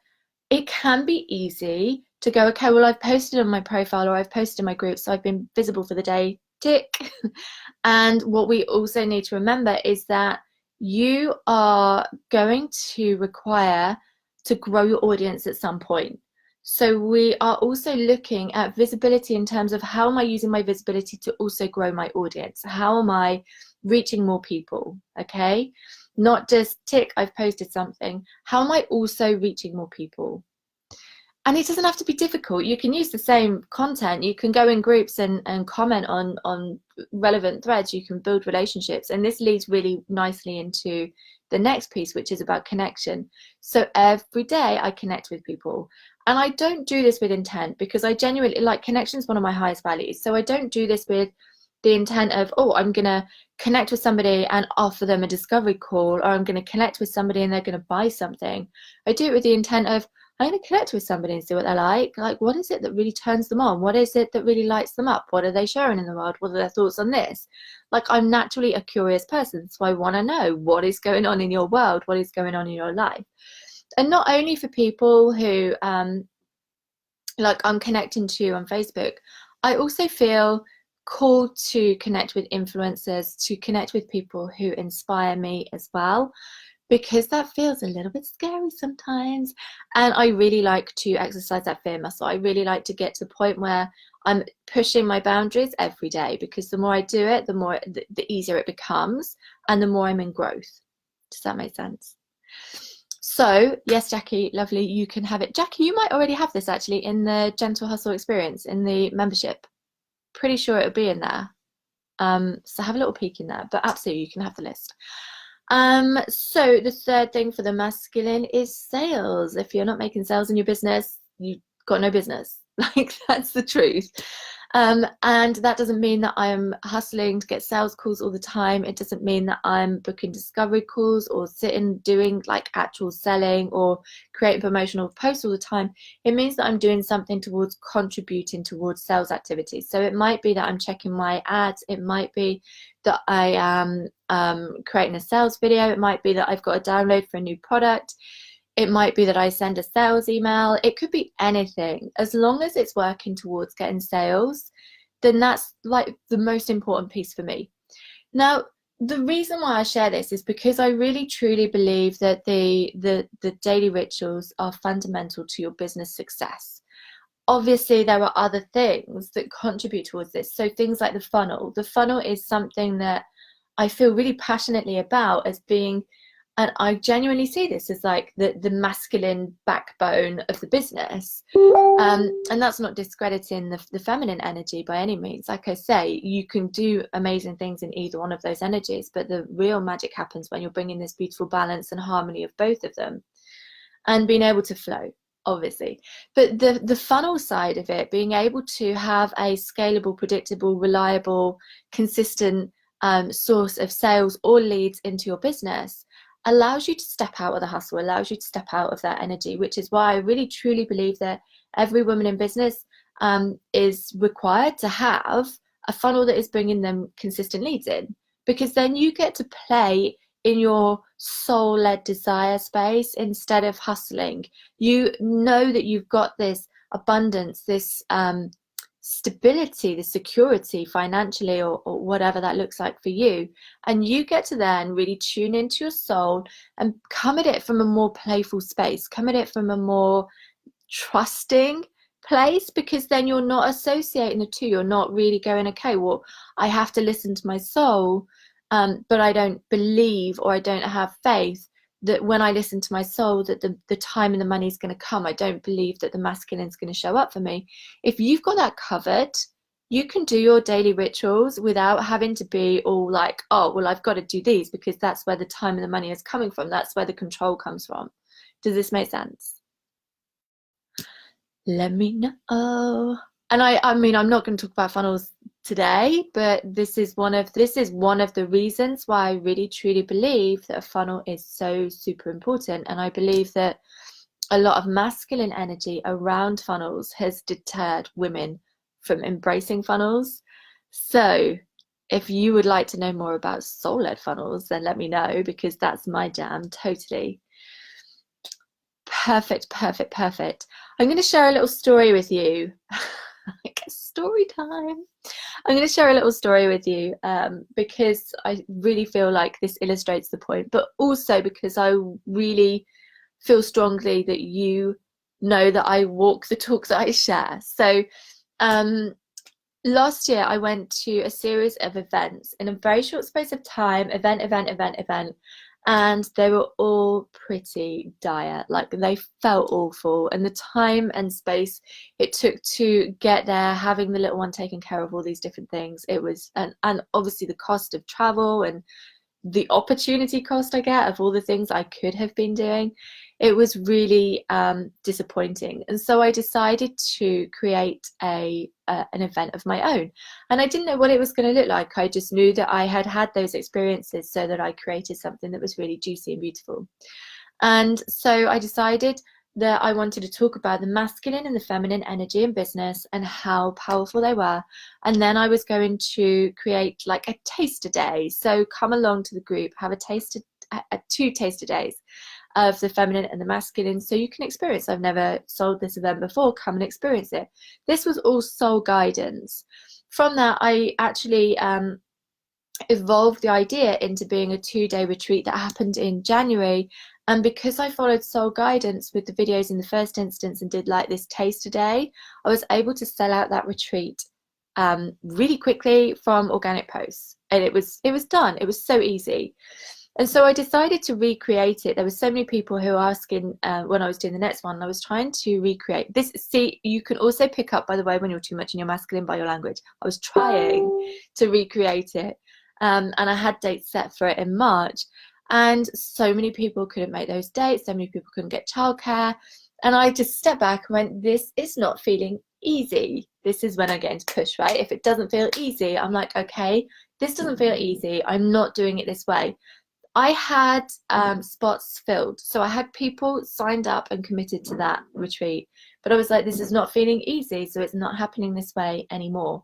it can be easy to go, okay, well, I've posted on my profile or I've posted in my group, so I've been visible for the day, tick. And what we also need to remember is that you are going to require to grow your audience at some point. So we are also looking at visibility in terms of, how am I using my visibility to also grow my audience? How am I reaching more people? Okay, not just tick, I've posted something. How am I also reaching more people? And it doesn't have to be difficult. You can use the same content. You can go in groups and comment on relevant threads. You can build relationships. And this leads really nicely into the next piece, which is about connection. So every day I connect with people, and I don't do this with intent, because I genuinely, like, connection is one of my highest values. So I don't do this with the intent of, oh, I'm gonna connect with somebody and offer them a discovery call, or I'm gonna connect with somebody and they're gonna buy something. I do it with the intent of, I'm going to connect with somebody and see what they're like. Like, what is it that really turns them on? What is it that really lights them up? What are they sharing in the world? What are their thoughts on this? Like, I'm naturally a curious person, so I want to know what is going on in your world, what is going on in your life. And not only for people who, like, I'm connecting to on Facebook, I also feel called to connect with influencers, to connect with people who inspire me as well, because that feels a little bit scary sometimes, and I really like to exercise that fear muscle. I really like to get to the point where I'm pushing my boundaries every day, because the more I do it, the more the easier it becomes, and the more I'm in growth. Does that make sense? So yes, Jackie, lovely, you can have it. Jackie, you might already have this actually in the Gentle Hustle experience in the membership. Pretty sure it'll be in there. So have a little peek in there, but absolutely you can have the list. So the third thing for the masculine is sales. If you're not making sales in your business, you've got no business. Like, that's the truth. And that doesn't mean that I'm hustling to get sales calls all the time. It doesn't mean that I'm booking discovery calls or sitting doing like actual selling or creating promotional posts all the time. It means that I'm doing something towards contributing towards sales activities. So it might be that I'm checking my ads. It might be that I am creating a sales video. It might be that I've got a download for a new product. It might be that I send a sales email. It could be anything. As long as it's working towards getting sales, then that's like the most important piece for me. Now, the reason why I share this is because I really truly believe that the daily rituals are fundamental to your business success. Obviously, there are other things that contribute towards this. So things like the funnel. The funnel is something that I feel really passionately about as being, and I genuinely see this as like the masculine backbone of the business. And that's not discrediting the feminine energy by any means. Like I say, you can do amazing things in either one of those energies, but the real magic happens when you're bringing this beautiful balance and harmony of both of them and being able to flow, obviously. But the funnel side of it, being able to have a scalable, predictable, reliable, consistent source of sales or leads into your business, allows you to step out of the hustle, allows you to step out of that energy, which is why I really truly believe that every woman in business is required to have a funnel that is bringing them consistent leads in, because then you get to play in your soul-led desire space instead of hustling. You know that you've got this abundance, this stability, the security financially or whatever that looks like for you, and you get to then really tune into your soul and come at it from a more playful space, come at it from a more trusting place, because then you're not associating the two. You're not really going, okay, well, I have to listen to my soul, but I don't believe or I don't have faith that when I listen to my soul that the time and the money is going to come. I don't believe that the masculine is going to show up for me. If you've got that covered, you can do your daily rituals without having to be all like, oh, well, I've got to do these because that's where the time and the money is coming from. That's where the control comes from. Does this make sense? Let me know. And I mean, I'm not going to talk about funnels today, but this is one of the reasons why I really truly believe that a funnel is so super important. And I believe that a lot of masculine energy around funnels has deterred women from embracing funnels. So if you would like to know more about soul-led funnels, then let me know, because that's my jam, totally. Perfect. I'm going to share a little story with you. Like, story time. I'm going to share a little story with you because I really feel like this illustrates the point, but also because I really feel strongly that you know that I walk the talk that I share. So last year I went to a series of events in a very short space of time, event, and they were all pretty dire. Like, they felt awful, and the time and space it took to get there, having the little one taken care of, all these different things, it was, and obviously the cost of travel and the opportunity cost I get of all the things I could have been doing, it was really disappointing. And so I decided to create an event of my own. And I didn't know what it was going to look like. I just knew that I had had those experiences, so that I created something that was really juicy and beautiful. And so I decided that I wanted to talk about the masculine and the feminine energy in business and how powerful they were. And then I was going to create like a taster day. So come along to the group, have two taster days of the feminine and the masculine, so you can experience. I've never sold this event before, come and experience it. This was all soul guidance. From that, I actually evolved the idea into being a 2-day retreat that happened in January. And because I followed soul guidance with the videos in the first instance and did like this taster day, I was able to sell out that retreat really quickly from organic posts. And it was done. It was so easy. And so I decided to recreate it. There were so many people who were asking when I was doing the next one, I was trying to recreate this. See, you can also pick up, by the way, when you're too much in your masculine by your language. I was trying to recreate it. And I had dates set for it in March. And so many people couldn't make those dates. So many people couldn't get childcare. And I just stepped back and went, this is not feeling easy. This is when I get into push, right? If it doesn't feel easy, I'm like, okay, this doesn't feel easy. I'm not doing it this way. I had spots filled. So I had people signed up and committed to that retreat. But I was like, this is not feeling easy. So it's not happening this way anymore.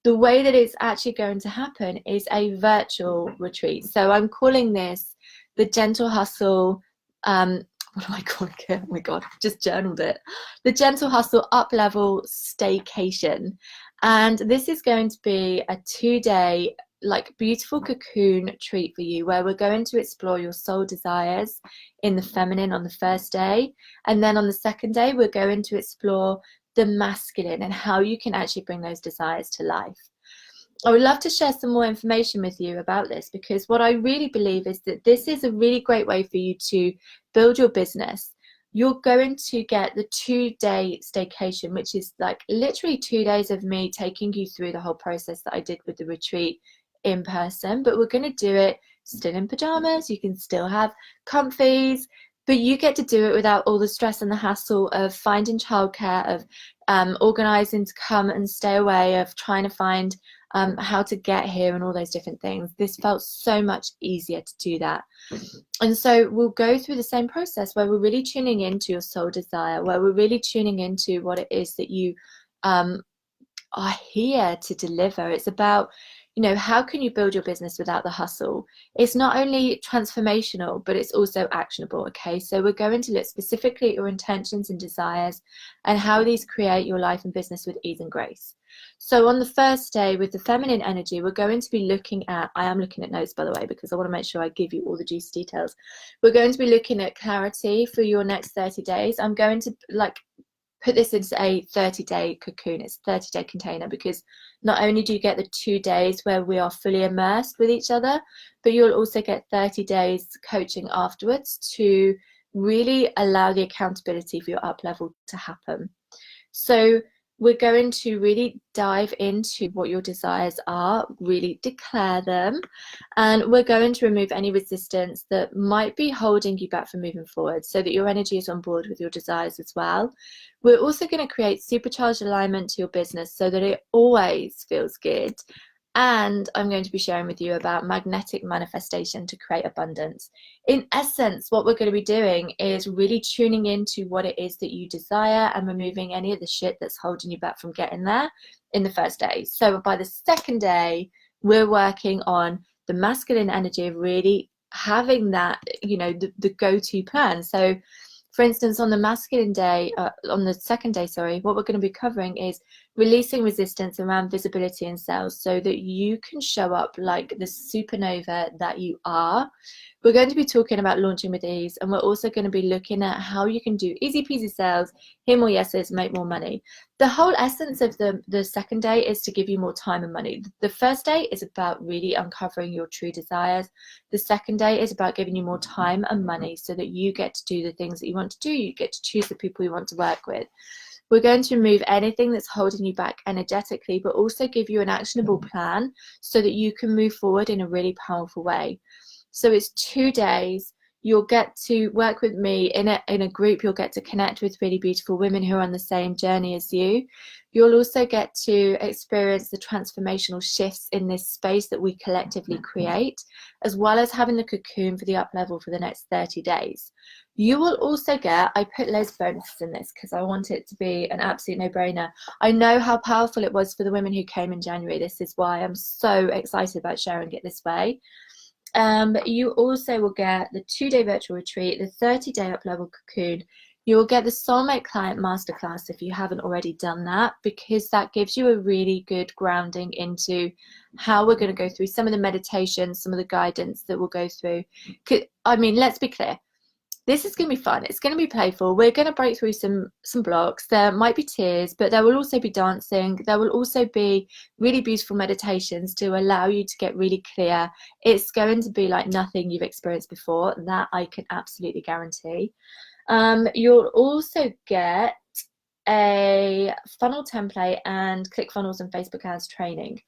The way that it's actually going to happen is a virtual retreat. So I'm calling this the Gentle Hustle, what am I calling it? Oh my God, I've just journaled it. The Gentle Hustle Up-Level Staycation. And this is going to be a 2-day like beautiful cocoon treat for you, where we're going to explore your soul desires in the feminine on the first day. And then on the second day, we're going to explore the masculine and how you can actually bring those desires to life. I would love to share some more information with you about this, because what I really believe is that this is a really great way for you to build your business. You're going to get the 2-day staycation, which is like literally 2 days of me taking you through the whole process that I did with the retreat in person, but we're going to do it still in pajamas. You can still have comfies, but you get to do it without all the stress and the hassle of finding childcare, of organising to come and stay away, of trying to find how to get here and all those different things. This felt so much easier to do that. And so we'll go through the same process where we're really tuning into your soul desire, where we're really tuning into what it is that you are here to deliver. It's about, how can you build your business without the hustle? It's not only transformational, but it's also actionable. Okay, so we're going to look specifically at your intentions and desires and how these create your life and business with ease and grace. So on the first day with the feminine energy, we're going to be looking at, I am looking at notes, by the way, because I want to make sure I give you all the juicy details. We're going to be looking at clarity for your next 30 days. I'm going to put this into a 30-day cocoon. It's a 30-day container, because not only do you get the 2 days where we are fully immersed with each other, but you'll also get 30 days coaching afterwards to really allow the accountability for your up level to happen. So we're going to really dive into what your desires are, really declare them, and we're going to remove any resistance that might be holding you back from moving forward, so that your energy is on board with your desires as well. We're also going to create supercharged alignment to your business so that it always feels good. And I'm going to be sharing with you about magnetic manifestation to create abundance. In essence, what we're going to be doing is really tuning into what it is that you desire and removing any of the shit that's holding you back from getting there in the first day. So by the second day, we're working on the masculine energy of really having that, the go-to plan. So for instance, on the masculine day, on the second day, what we're going to be covering is releasing resistance around visibility and sales so that you can show up like the supernova that you are. We're going to be talking about launching with ease, and we're also going to be looking at how you can do easy peasy sales, hear more yeses, make more money. The whole essence of the second day is to give you more time and money. The first day is about really uncovering your true desires. The second day is about giving you more time and money so that you get to do the things that you want to do. You get to choose the people you want to work with. We're going to remove anything that's holding you back energetically, but also give you an actionable plan so that you can move forward in a really powerful way. So it's 2 days. You'll get to work with me in a group. You'll get to connect with really beautiful women who are on the same journey as you. You'll also get to experience the transformational shifts in this space that we collectively create, as well as having the cocoon for the up level for the next 30 days. You will also get, I put loads of bonuses in this because I want it to be an absolute no-brainer. I know how powerful it was for the women who came in January. This is why I'm so excited about sharing it this way. You also will get the 2-day virtual retreat, the 30-day up-level cocoon. You will get the Soulmate Client Masterclass if you haven't already done that, because that gives you a really good grounding into how we're going to go through some of the meditations, some of the guidance that we'll go through. I mean, let's be clear. This is going to be fun. It's going to be playful. We're going to break through some blocks. There might be tears, but there will also be dancing. There will also be really beautiful meditations to allow you to get really clear. It's going to be like nothing you've experienced before. That I can absolutely guarantee. You'll also get a funnel template and ClickFunnels and Facebook ads training.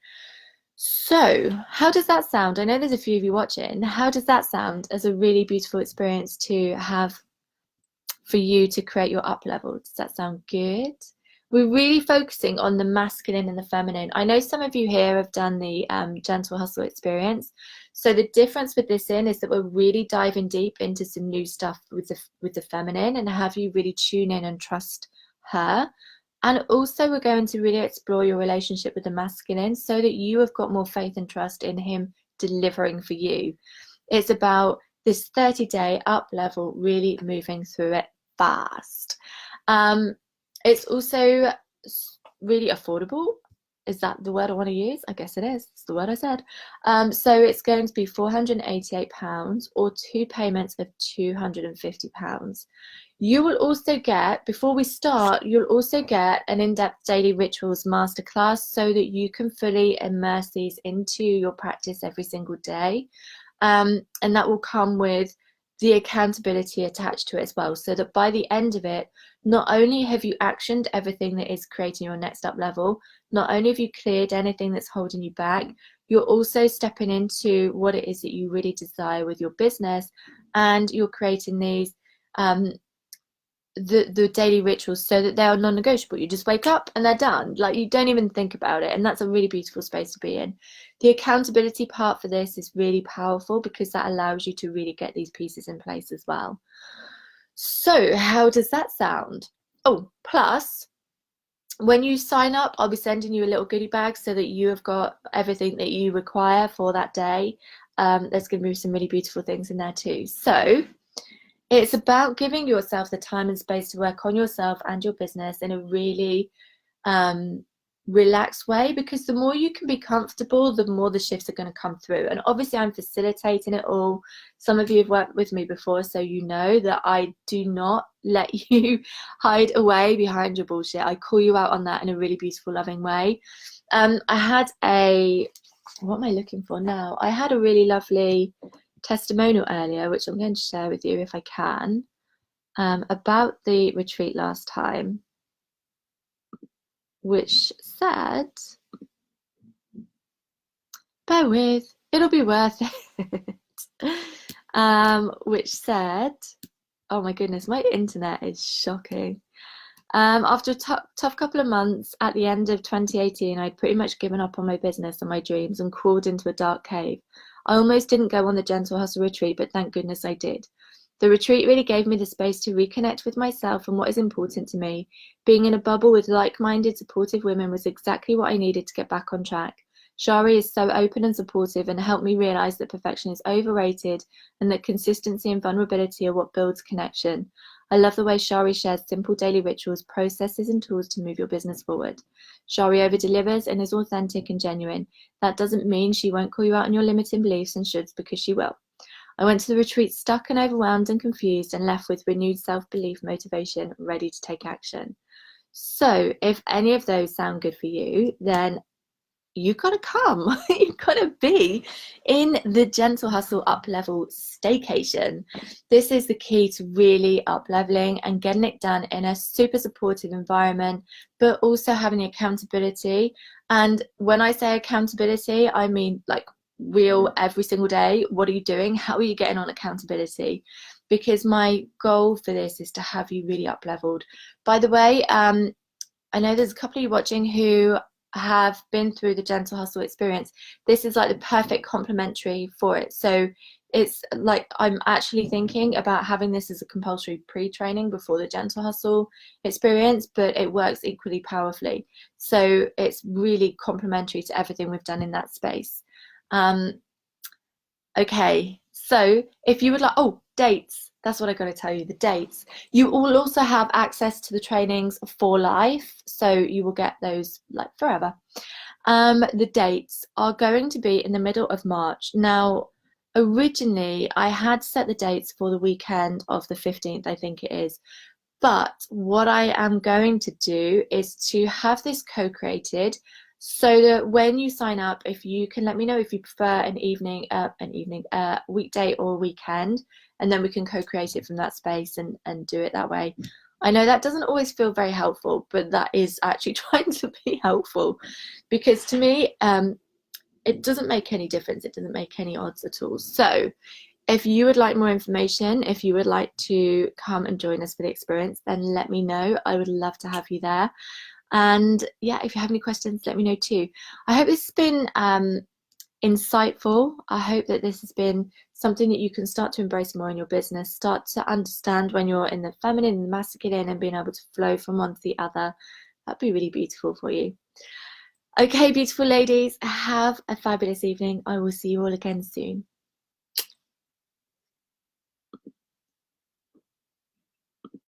So how does that sound? I know there's a few of you watching. How does that sound as a really beautiful experience to have for you to create your up level? Does that sound good? We're really focusing on the masculine and the feminine. I know some of you here have done the Gentle Hustle experience. So the difference with this is that we're really diving deep into some new stuff with the feminine and have you really tune in and trust her. And also we're going to really explore your relationship with the masculine so that you have got more faith and trust in him delivering for you. It's about this 30-day up level, really moving through it fast. It's also really affordable. Is that the word I want to use? I guess it is. It's the word I said. So it's going to be £488 or 2 payments of £250. You will also get, before we start, you'll also get an in-depth daily rituals masterclass so that you can fully immerse these into your practice every single day. And that will come with the accountability attached to it as well, so that by the end of it, not only have you actioned everything that is creating your next up level, not only have you cleared anything that's holding you back, you're also stepping into what it is that you really desire with your business, and you're creating these the daily rituals so that they are non-negotiable. You just wake up and they're done. Like, you don't even think about it, and that's a really beautiful space to be in. The accountability part for this is really powerful because that allows you to really get these pieces in place as well. So how does that sound? Oh, plus when you sign up, I'll be sending you a little goodie bag so that you have got everything that you require for that day. There's going to be some really beautiful things in there too. So it's about giving yourself the time and space to work on yourself and your business in a really relaxed way, because the more you can be comfortable, the more the shifts are going to come through. And obviously I'm facilitating it all. Some of you have worked with me before, so you know that I do not let you hide away behind your bullshit. I call you out on that in a really beautiful, loving way. I had what am I looking for now? I had a really lovely testimonial earlier, which I'm going to share with you if I can, about the retreat last time, which said, bear with, it'll be worth it. Which said, oh my goodness, my internet is shocking. After a tough couple of months at the end of 2018, I'd pretty much given up on my business and my dreams and crawled into a dark cave. I almost didn't go on the Gentle Hustle retreat, but thank goodness I did. The retreat really gave me the space to reconnect with myself and what is important to me. Being in a bubble with like-minded, supportive women was exactly what I needed to get back on track. Shari is so open and supportive and helped me realize that perfection is overrated and that consistency and vulnerability are what builds connection. I love the way Shari shares simple daily rituals, processes and tools to move your business forward. Shari over-delivers and is authentic and genuine. That doesn't mean she won't call you out on your limiting beliefs and shoulds, because she will. I went to the retreat stuck and overwhelmed and confused and left with renewed self-belief, motivation, ready to take action. So if any of those sound good for you, then you gotta come. You gotta be in the Gentle Hustle up level staycation. This is the key to really up leveling and getting it done in a super supportive environment, but also having the accountability. And when I say accountability, I mean like real every single day. What are you doing? How are you getting on accountability? Because my goal for this is to have you really up leveled. By the way, I know there's a couple of you watching who have been through the Gentle Hustle experience. This is like the perfect complementary for it. So it's like I'm actually thinking about having this as a compulsory pre-training before the Gentle Hustle experience, but it works equally powerfully. So it's really complementary to everything we've done in that space. Okay, so if you would like, oh, dates. That's what I got to tell you, the dates. You will also have access to the trainings for life, so you will get those like forever. The dates are going to be in the middle of March. Now, originally, I had set the dates for the weekend of the 15th, I think it is. But what I am going to do is to have this co-created so that when you sign up, if you can let me know if you prefer an evening, weekday or weekend, and then we can co-create it from that space and do it that way. I know that doesn't always feel very helpful, but that is actually trying to be helpful, because to me, it doesn't make any difference. It doesn't make any odds at all. So if you would like more information, if you would like to come and join us for the experience, then let me know. I would love to have you there. And yeah, if you have any questions, let me know too. I hope this has been insightful. I hope that this has been something that you can start to embrace more in your business, start to understand when you're in the feminine and the masculine and being able to flow from one to the other. That'd be really beautiful for you. Okay, beautiful ladies, have a fabulous evening. I will see you all again soon.